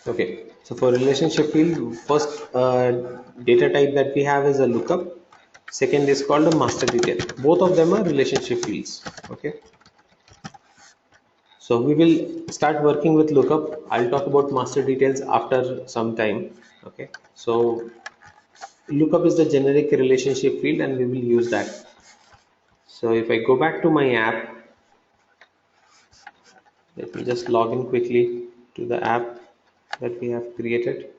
Okay, so for relationship field, first data type that we have is a lookup. Second is called a master detail. Both of them are relationship fields. Okay, so we will start working with lookup. I'll talk about master details after some time. Okay, so lookup is the generic relationship field and we will use that. So if I go back to my app, let me just log in quickly to the app that we have created.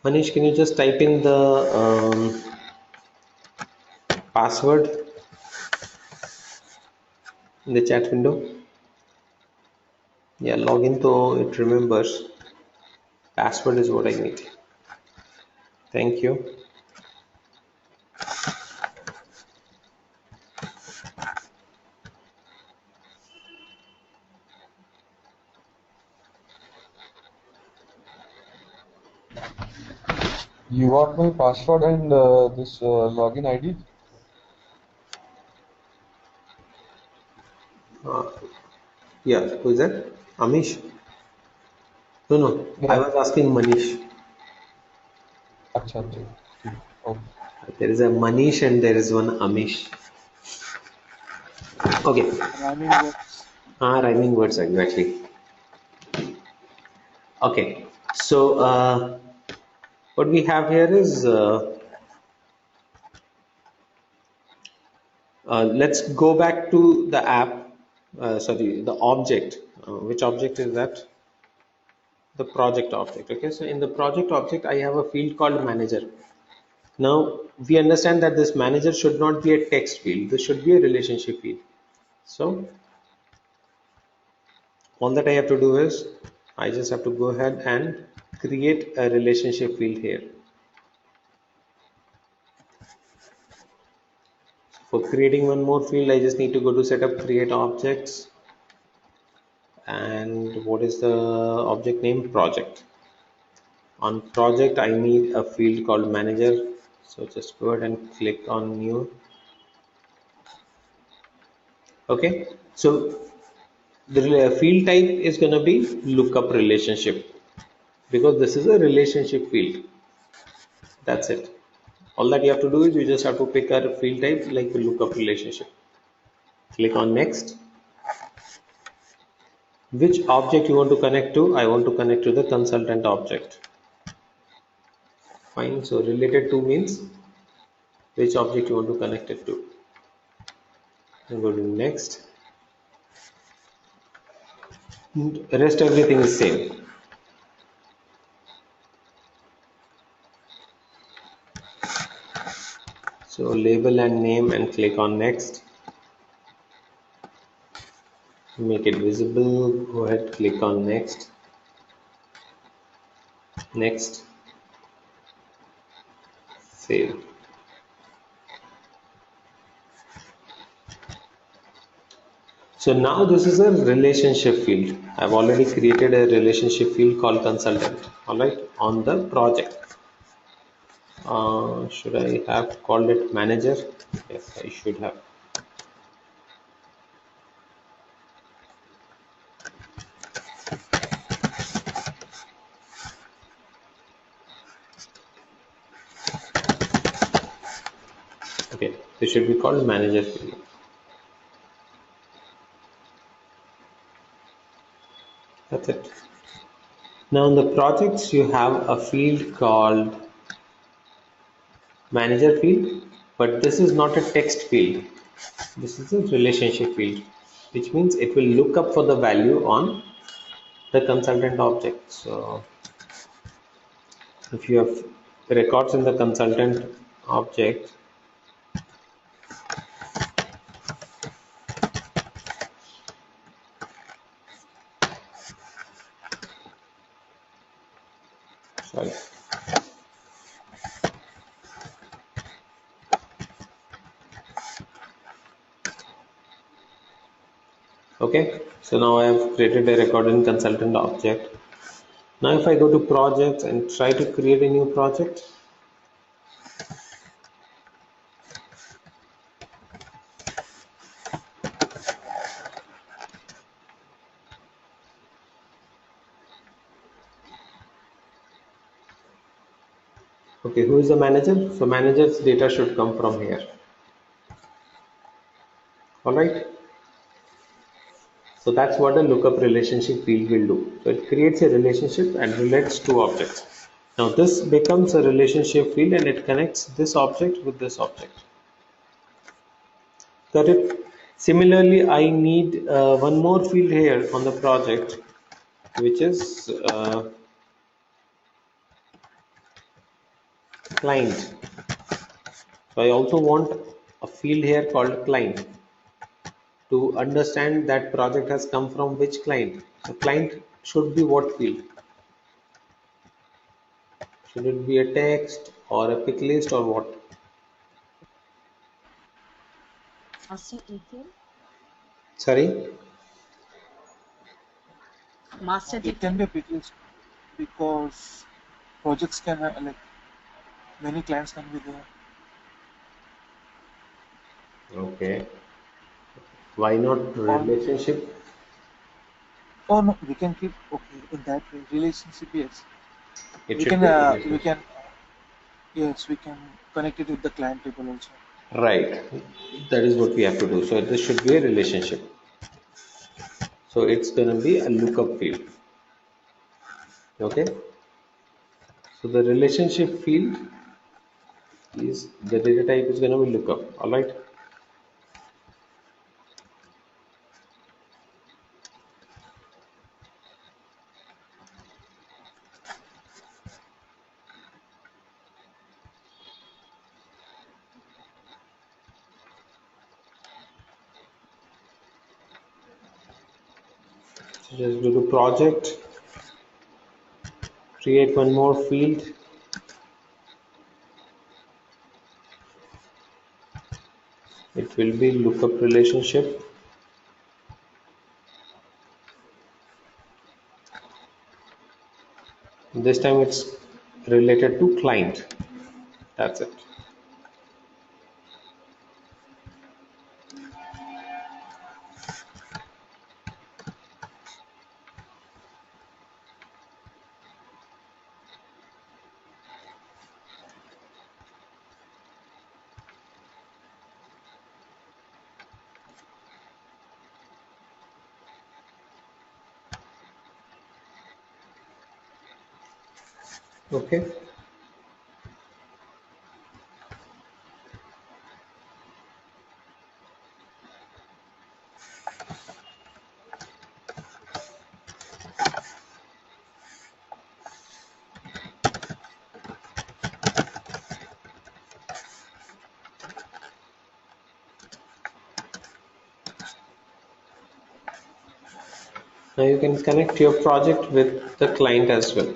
Manish, can you just type in the password in the chat window? Yeah, log in so it remembers. Password is what I need. Thank you. You want my password and this login ID? Yeah, who is that? Amish? No, no. I Yeah. was asking Manish. अच्छा अच्छा ठीक okay There is a Manish and there is one Amish. Okay. rhyming words. Rhyming words exactly. Okay. So what we have here is let's go back to the app. Sorry, the object. Which object is that? The project object. Okay, so in the project object I have a field called manager. Now we understand that this manager should not be a text field, this should be a relationship field. So all that I have to do is I just have to go ahead and create a relationship field here. For creating one more field I just need to go to setup, create objects, and what is the object name? Project. On project I need a field called manager, so just go ahead and click on new. Okay, so the field type is going to be lookup relationship because this is a relationship field. That's it. All that you have to do is you just have to pick a field type like the lookup relationship. Click on next. Which object you want to connect to? I want to connect to the consultant object. Fine. So related to means which object you want to connect it to. And go to next. Rest everything is same. So label and name and click on next. Make it visible. Go ahead, click on next. Next. Save. So now this is a relationship field. I've already created a relationship field called consultant. All right, on the project. Should I have called it manager? Yes, I should have. Okay, this should be called manager field. That's it. Now in the projects you have a field called manager field, but this is not a text field. This is a relationship field, which means it will look up for the value on the consultant object. So if you have records in the consultant object, sorry. Okay, so now I have created a record in consultant object. Now if I go to projects and try to create a new project, Okay, who is the manager? So manager's data should come from here. All right. So that's what a lookup relationship field will do. So it creates a relationship and relates two objects. Now this becomes a relationship field and it connects this object with this object. Got it? Similarly, I need one more field here on the project, which is client. So I also want a field here called client to understand that project has come from which client. The client should be what field? Should it be a text or a pick list or what? Master detail. Sorry? Master It can detail. be a big list because projects can have like many clients can be there. Okay. Why not Or relationship? oh no, we can keep okay in that way. Relationship, yes. It We should can be a we relationship. can yes we can connect it with the client table also. Right. That is what we have to do. So this should be a relationship. So it's going to be a lookup field. Okay. So the relationship field is the data type is going to be lookup. All right. So just go to project, create one more field. It will be lookup relationship. This time it's related to client. That's it. Okay. Now you can connect your project with the client as well.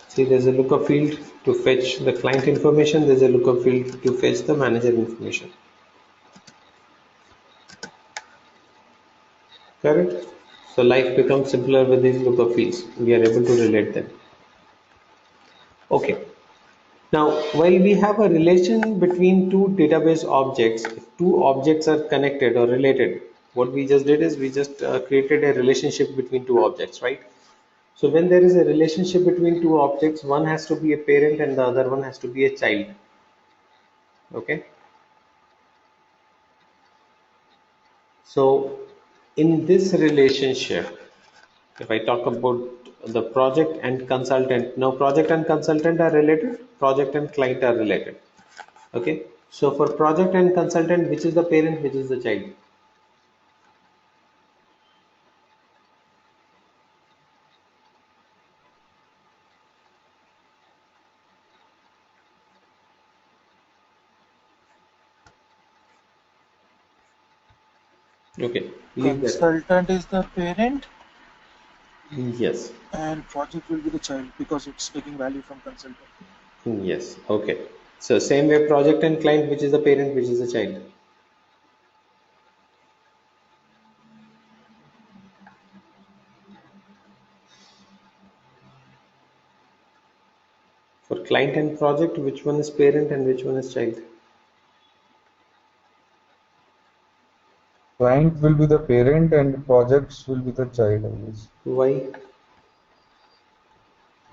See, there's a lookup field to fetch the client information. There's a lookup field to fetch the manager information. Correct? So life becomes simpler with these lookup fields. We are able to relate them. Okay. Now, while we have a relation between two database objects, if two objects are connected or related, what we just did is we just created a relationship between two objects, right? So when there is a relationship between two objects, one has to be a parent and the other one has to be a child. Okay. So in this relationship, if I talk about the project and consultant, now project and consultant are related, project and client are related. Okay. So for project and consultant, which is the parent, which is the child? Okay. Leave that. Consultant is the parent Yes. and project will be the child because it's taking value from consultant. Yes. Okay. So same way project and client, which is the parent, which is the child? For client and project, which one is parent and which one is child? Client will be the parent and projects will be the child, I guess. Why?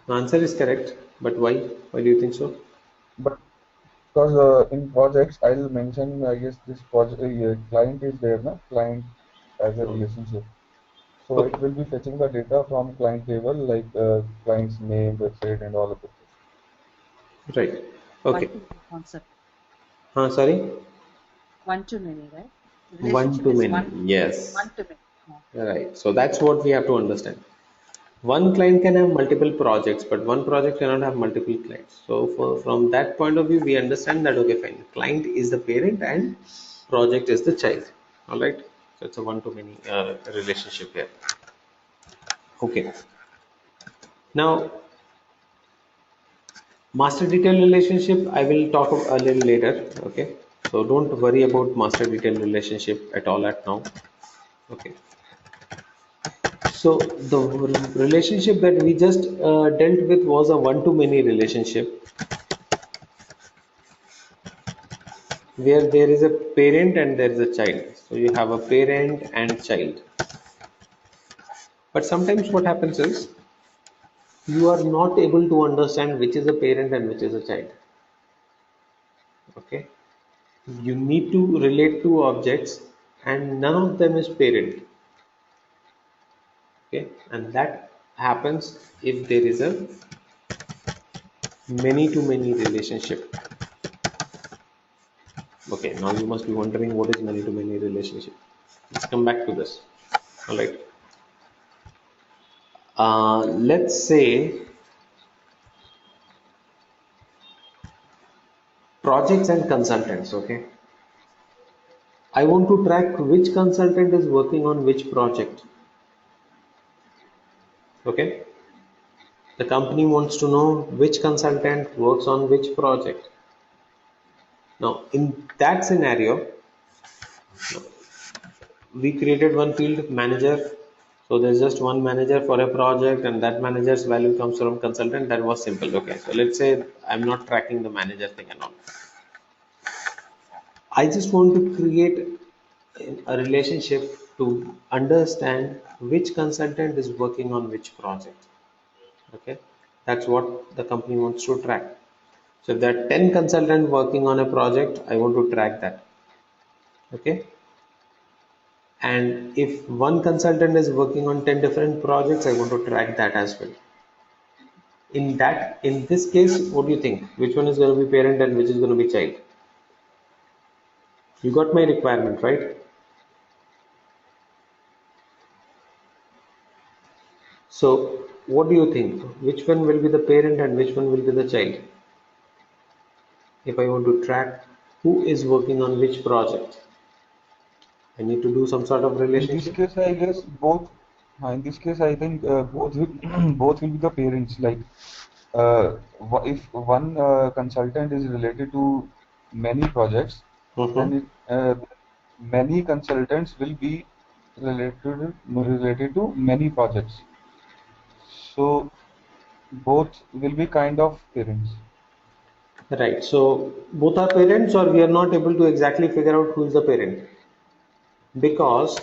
The answer is correct, but why? Why do you think so? But because in projects, I'll mention, I guess this project client is there, na? Client as a Hmm. relationship. So it Okay, will be fetching the data from client table, like client's name, website, and all of it. right. One Okay. to many concept. Sorry. One to many, right? One Relationship to is many. Yes. one to many. Yeah. Right. So that's what we have to understand. One client can have multiple projects, but one project cannot have multiple clients. So from that point of view, we understand that okay, fine. Client is the parent and project is the child. All right. So it's a one to many relationship here. Okay. Now, master detail relationship, I will talk a little later. Okay. So don't worry about master detail relationship at all at now. Okay. So the relationship that we just dealt with was a one to many relationship where there is a parent and there is a child. So you have a parent and child. But sometimes what happens is you are not able to understand which is a parent and which is a child. Okay. You need to relate two objects and none of them is parent. Okay. And that happens if there is a many to many relationship. Okay, now you must be wondering what is many to many relationship. Let's come back to this. All right. Let's say projects and consultants. Okay. I want to track which consultant is working on which project. Okay. The company wants to know which consultant works on which project. Now, in that scenario, we created one field manager. So there's just one manager for a project, and that manager's value comes from consultant. That was simple. Okay. So let's say I'm not tracking the manager thing and all. I just want to create a relationship to understand which consultant is working on which project. Okay, that's what the company wants to track. So if there are 10 consultants working on a project, I want to track that. Okay, and if one consultant is working on 10 different projects, I want to track that as well. In this case, what do you think? Which one is going to be parent and which is going to be child? You got my requirement, right? So, what do you think? Which one will be the parent and which one will be the child? If I want to track who is working on which project, I need to do some sort of In this relationship. case, I guess both. In this case, I think both will both will be the parents. Like, if one consultant is related to many projects, then Mm-hmm. many consultants will be related to many projects. So both will be kind of parents. Right. So, both are parents, or we are not able to exactly figure out who is the parent because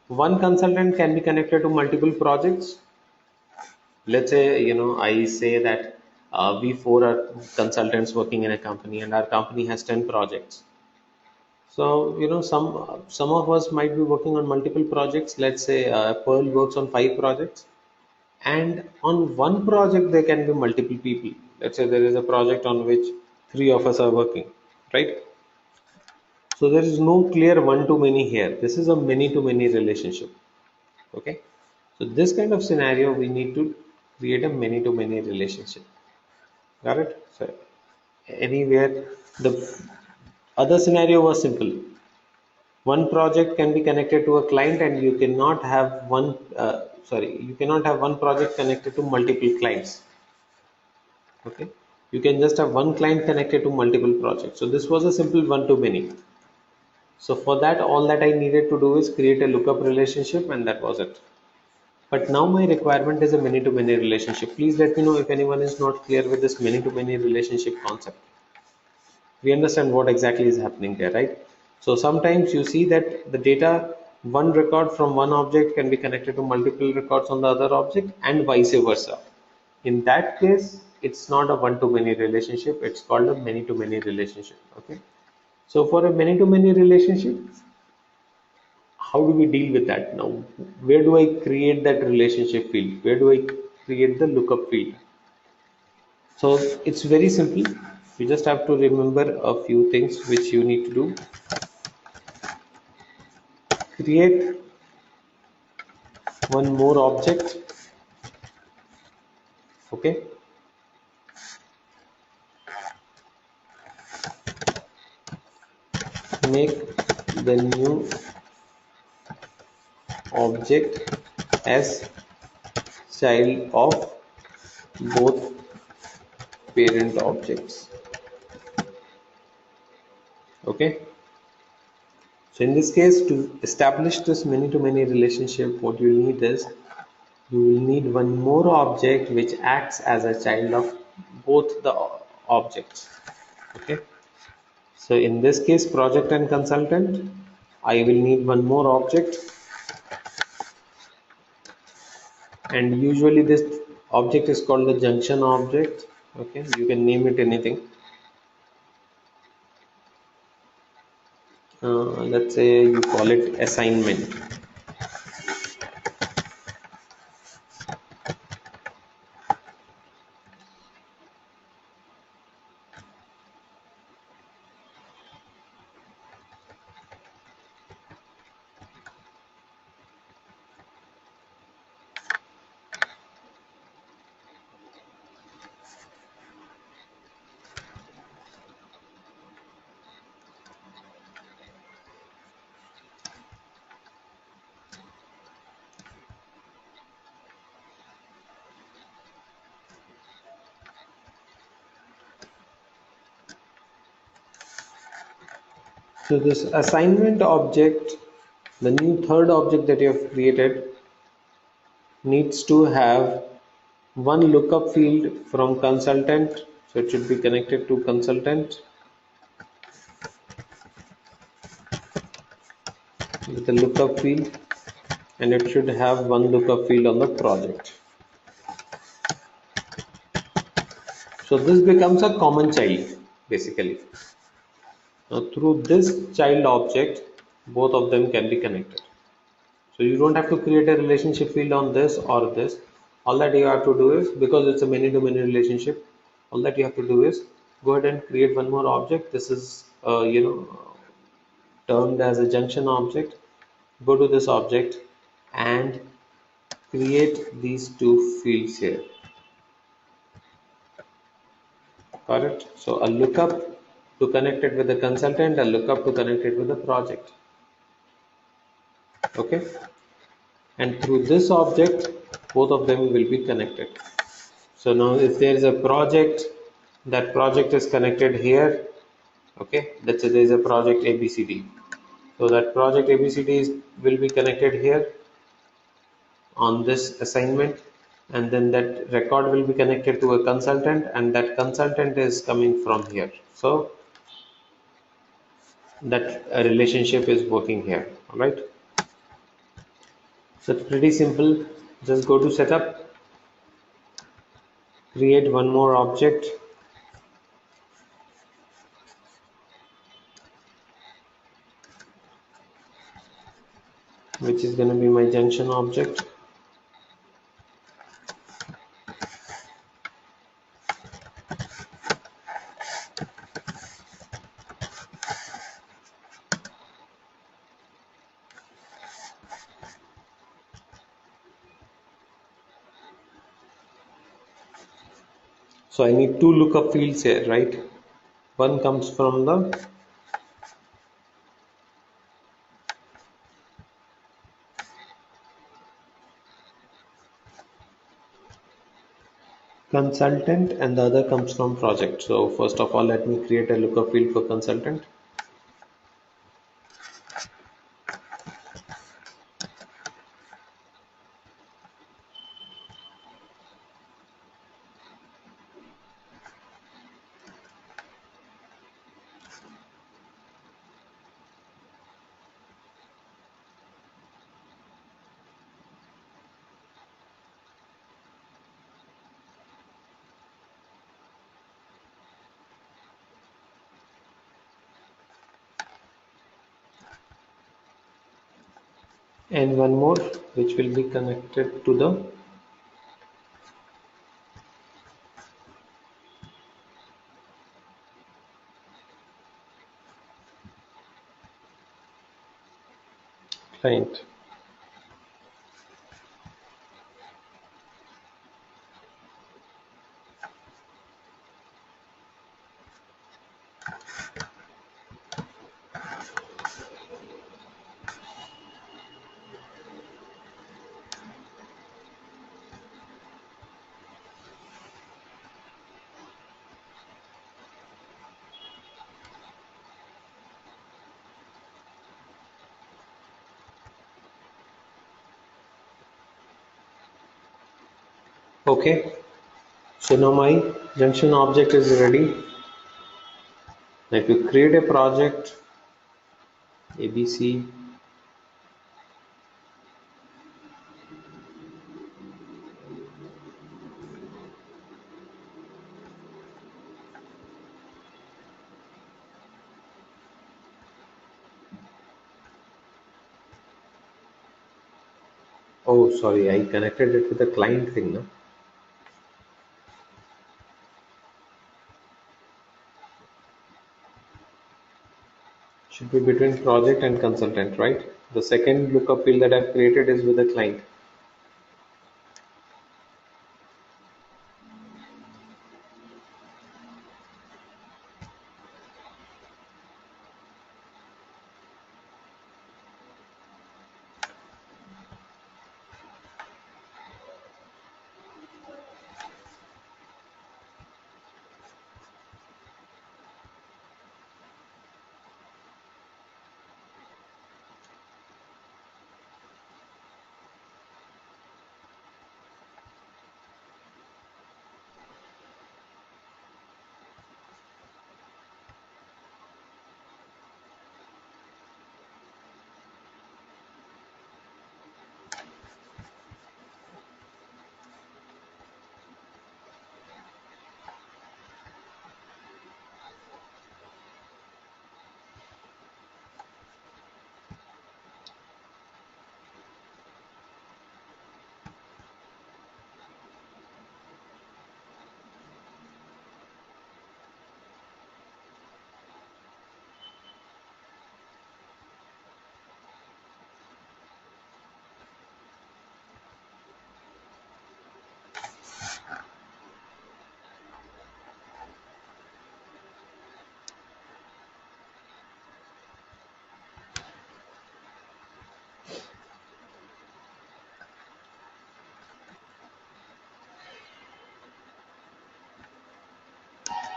one consultant can be connected to multiple projects. Let's say, I say that we four are consultants working in a company, and our company has 10 projects. So, some of us might be working on multiple projects. Let's say Pearl works on 5 projects, and on one project there can be multiple people. Let's say there is a project on which three of us are working, right? So there is no clear one to many here. This is a many to many relationship. Okay. So this kind of scenario we need to create a many to many relationship. Got it? So anywhere the other scenario was simple. One project can be connected to a client, and you cannot have you cannot have one project connected to multiple clients. Okay, you can just have one client connected to multiple projects. So this was a simple one to many. So for that, all that I needed to do is create a lookup relationship, and that was it. But now my requirement is a many to many relationship. Please let me know if anyone is not clear with this many to many relationship concept. We understand what exactly is happening there, right? So sometimes you see that the data, one record from one object can be connected to multiple records on the other object, and vice versa. In that case, it's not a one-to-many relationship, it's called a many-to-many relationship. Okay, so for a many-to-many relationship, how do we deal with that now? Where do I create that relationship field? Where do I create the lookup field? So it's very simple. You just have to remember a few things which you need to do. Create one more object. Okay, make the new object as child of both parent objects. Okay, so in this case, to establish this many-to-many relationship, what you need is you will need one more object which acts as a child of both the objects. Okay, so in this case, project and consultant, I will need one more object, and usually this object is called the junction object. Okay, you can name it anything. Let's say you call it assignment. So this assignment object, the new third object that you have created, needs to have one lookup field from consultant. So it should be connected to consultant with a lookup field, and it should have one lookup field on the project. So this becomes a common child basically. Now through this child object, both of them can be connected. So you don't have to create a relationship field on this or this. All that you have to do is, because it's a many-to-many relationship, all that you have to do is go ahead and create one more object. This is termed as a junction object. Go to this object and create these two fields here. Got it? So a lookup to connect it with the consultant, a lookup to connect it with the project. Okay, and through this object, both of them will be connected. So now if there is a project, that project is connected here. Okay, let's say there is a project ABCD. So that project ABCD will be connected here on this assignment, and then that record will be connected to a consultant, and that consultant is coming from here. So that a relationship is working here. All right, so it's pretty simple. Just go to setup, create one more object, which is going to be my junction object. So I need two lookup fields here, right? One comes from the consultant and the other comes from project. So first of all, let me create a lookup field for consultant. and one more which will be connected to the client. Okay, so now my junction object is ready. Now if you create a project ABC, oh sorry, I connected it with the client thing now. Should be between project and consultant, right? The second lookup field that I've created is with the client.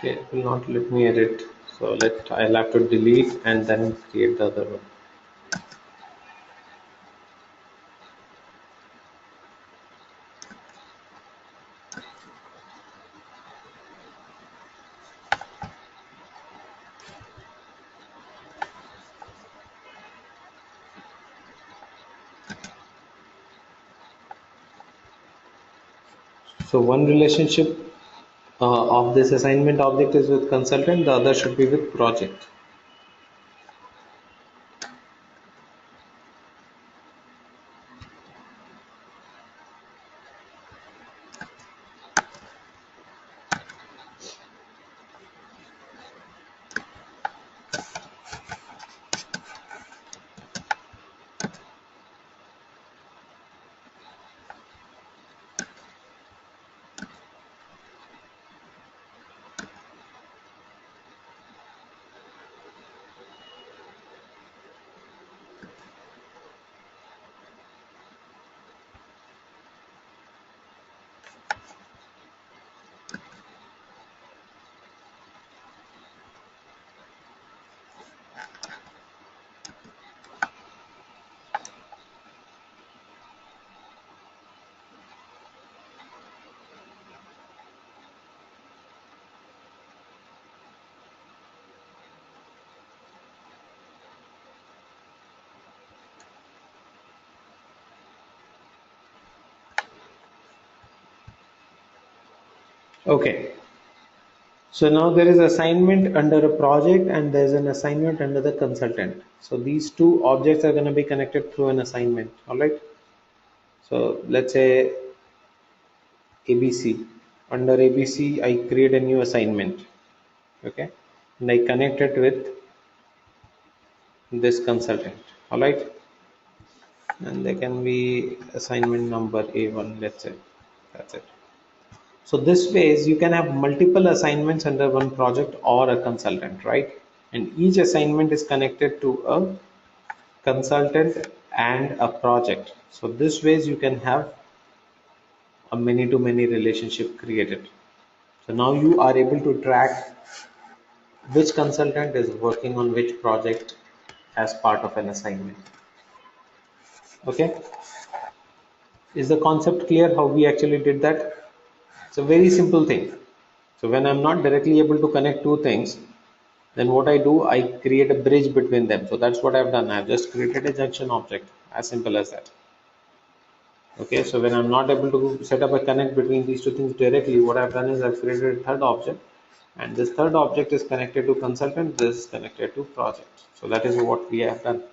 Okay, it will not let me edit. So I'll have to delete and then create the other one. So one relationship of this assignment object is with consultant, the other should be with project. Okay, So now there is assignment under a project and there's an assignment under the consultant. So these two objects are going to be connected through an assignment. All right. So let's say ABC. Under ABC, I create a new assignment. Okay. And I connect it with this consultant. All right. And there can be assignment number A1, let's say. That's it. So this ways you can have multiple assignments under one project or a consultant, right? And each assignment is connected to a consultant and a project. So this ways you can have a many to many relationship created. So now you are able to track which consultant is working on which project as part of an assignment. Okay, is the concept clear how we actually did that? It's a very simple thing. So when I'm not directly able to connect two things, then what I do, I create a bridge between them. So that's what I've done. I've just created a junction object, as simple as that. Okay, so when I'm not able to set up a connect between these two things directly, what I've done is I've created a third object, and this third object is connected to consultant, this is connected to project. So that is what we have done.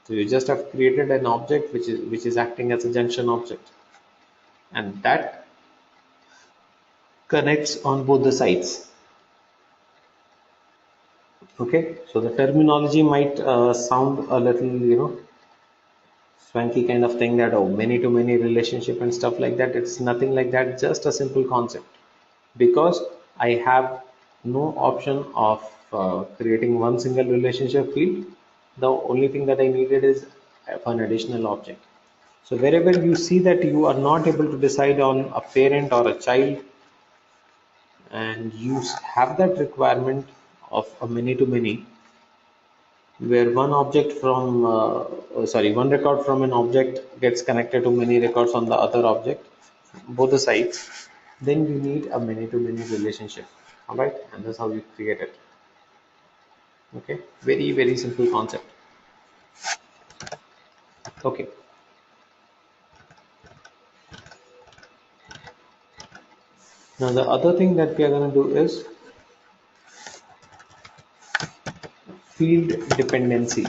So you just have created an object which is acting as a junction object, and that connects on both the sides. Okay, so the terminology might sound a little, swanky kind of thing, that oh, many to many relationship and stuff like that. It's nothing like that, just a simple concept. Because I have no option of creating one single relationship field, the only thing that I needed is an additional object. So wherever you see that you are not able to decide on a parent or a child, and you have that requirement of a many to many, where one object from one record from an object gets connected to many records on the other object, both the sides, then you need a many to many relationship. All right, and that's how you create it. Okay, very very simple concept. Okay, now the other thing that we are going to do is field dependency.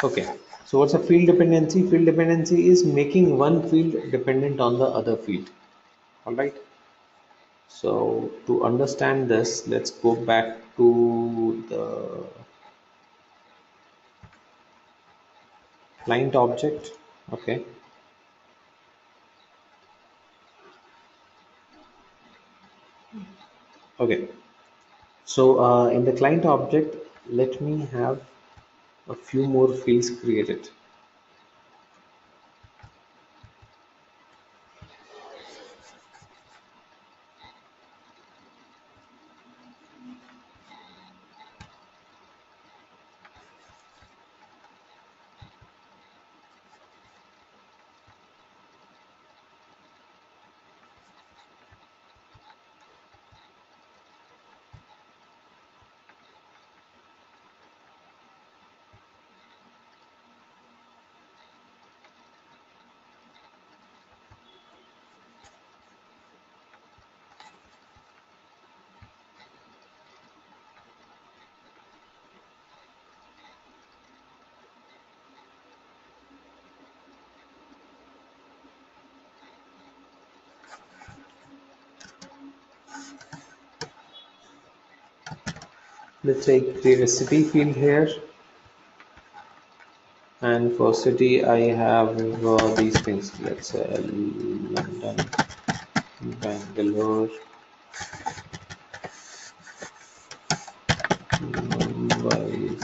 Okay, so what's a field dependency? Field dependency is making one field dependent on the other field. All right, so to understand this, let's go back to the client object. Okay, okay, so in the client object, let me have a few more fields created. Let's say create a city field here, and for city I have these things. Let's say London, Bangalore, Mumbai,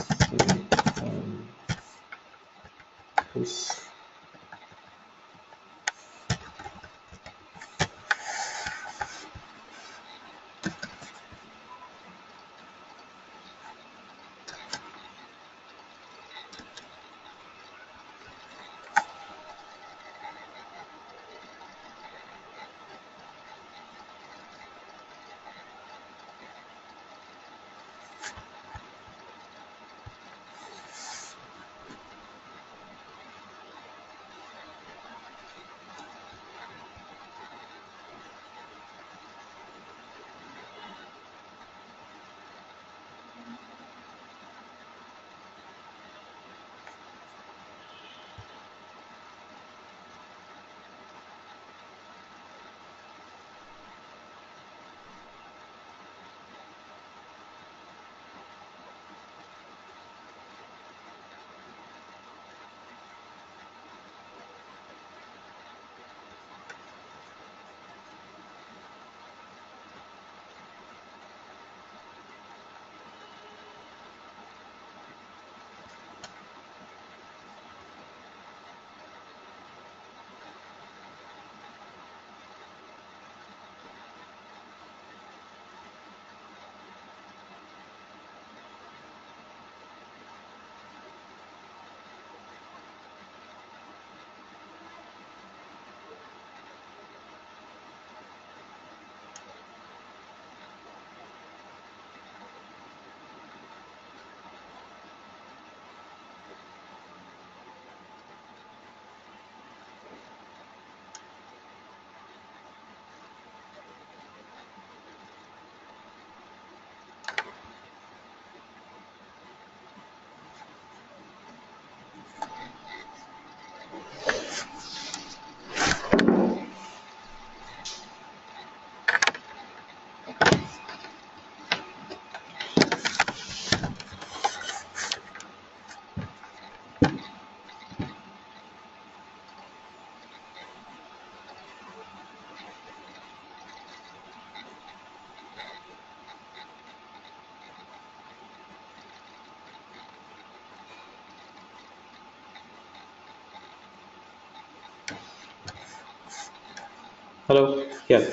Hello. Yeah.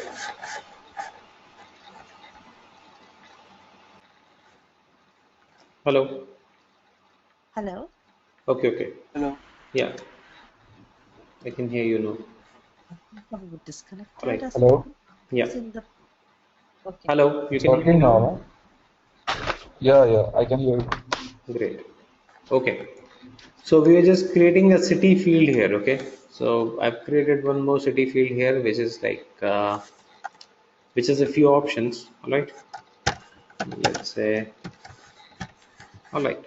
Hello. Hello. Okay. Okay. Hello. Yeah, I can hear you now. I think I was All disconnected right. or Hello, something. Yeah. Is in the okay. Hello. You it's can hear me working now, now. no? Yeah, yeah, I can hear you. Great. Okay. So we are just creating a city field here. Okay. So I've created one more city field here, which is like which is a few options. All right. Let's say. All right.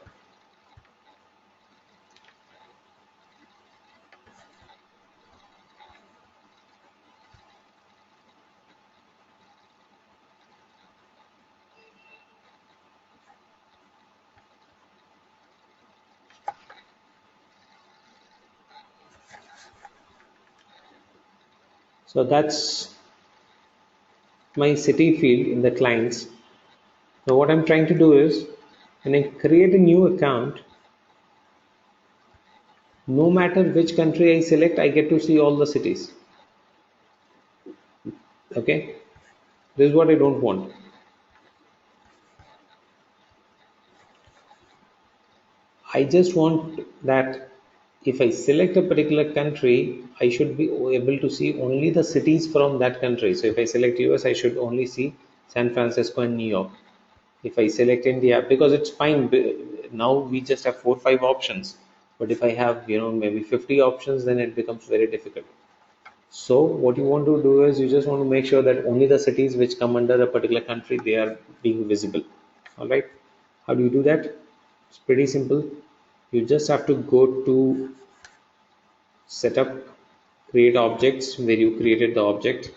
So that's my city field in the clients. Now what I'm trying to do is when I create a new account, no matter which country I select, I get to see all the cities. Okay. This is what I don't want. I just want that if I select a particular country, I should be able to see only the cities from that country. So if I select US, I should only see San Francisco and New York. If I select India, because it's fine. Now we just have 4 5 options. But if I have, maybe 50 options, then it becomes very difficult. So what you want to do is you just want to make sure that only the cities which come under a particular country, they are being visible. All right. How do you do that? It's pretty simple. You just have to go to setup, create objects where you created the object.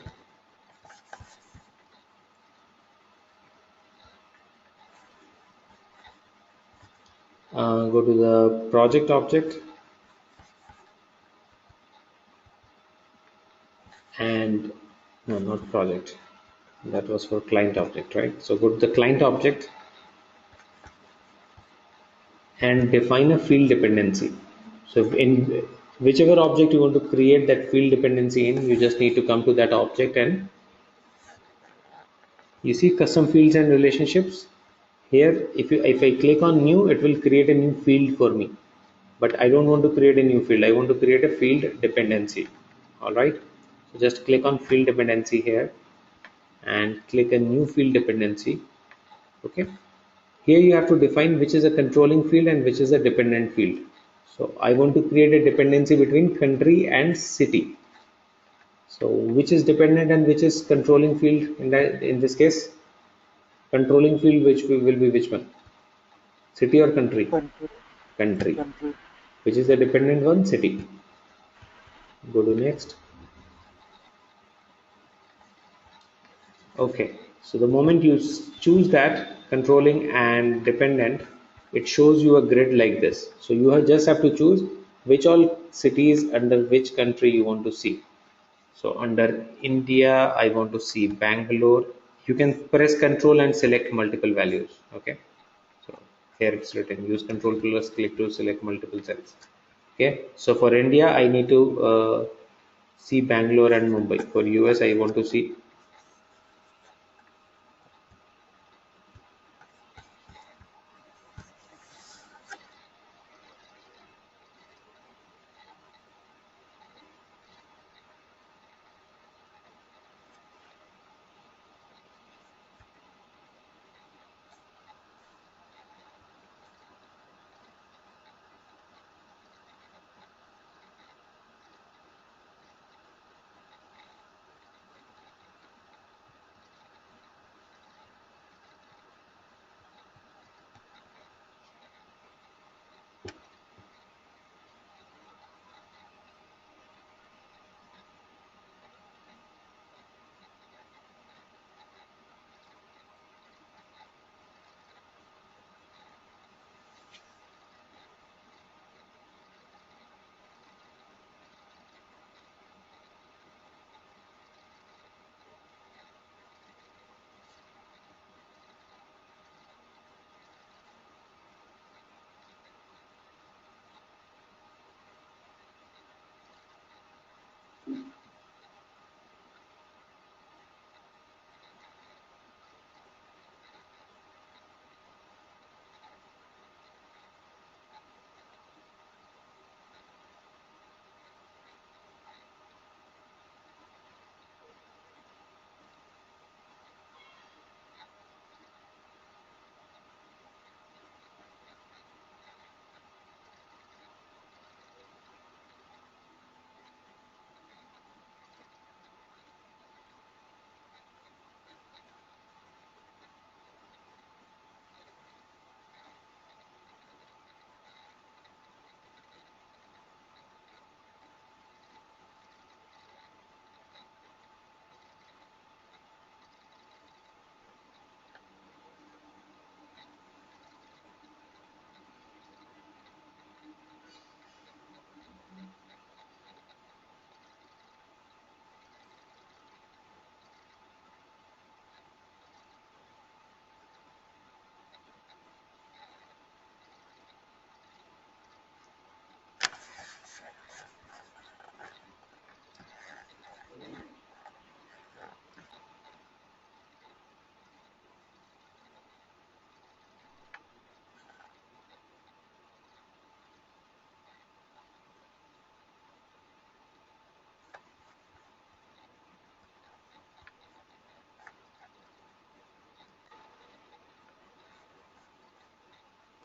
Go to the project object and no, not project. That was for client object, right? So go to the client object and define a field dependency. So in whichever object you want to create that field dependency in, you just need to come to that object and you see custom fields and relationships. Here, if I click on new, it will create a new field for me. But I don't want to create a new field. I want to create a field dependency. All right. So just click on field dependency here and click a new field dependency. Okay. Here you have to define which is a controlling field and which is a dependent field. So I want to create a dependency between country and city. So which is dependent and which is controlling field in this case? Controlling field which will be which one? City or country? Country. Country. Country. Which is the dependent one? City. Go to next. Okay. So the moment you choose that controlling and dependent, it shows you a grid like this. So you just have to choose which all cities under which country you want to see. So under India, I want to see Bangalore. You can press Control and select multiple values. Okay. So here it's written use Control plus click to select multiple cells. Okay. So for India, I need to see Bangalore and Mumbai. For US, I want to see.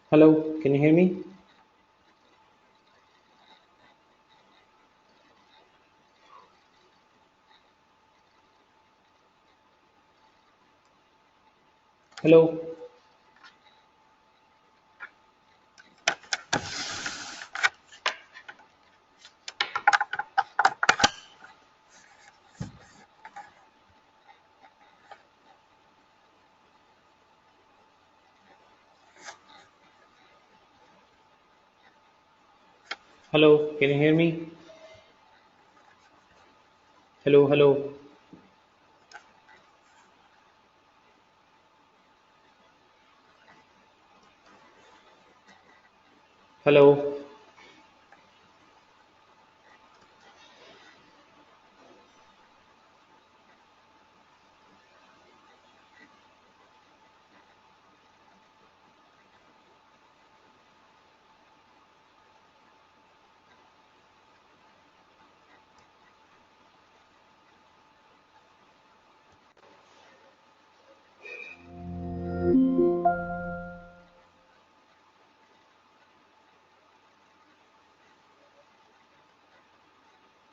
Hello, can you hear me? Hello, hello, can you hear me? Hello, hello, hello,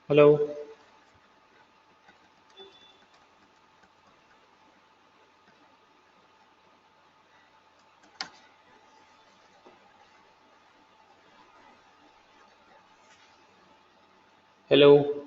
hello, hello.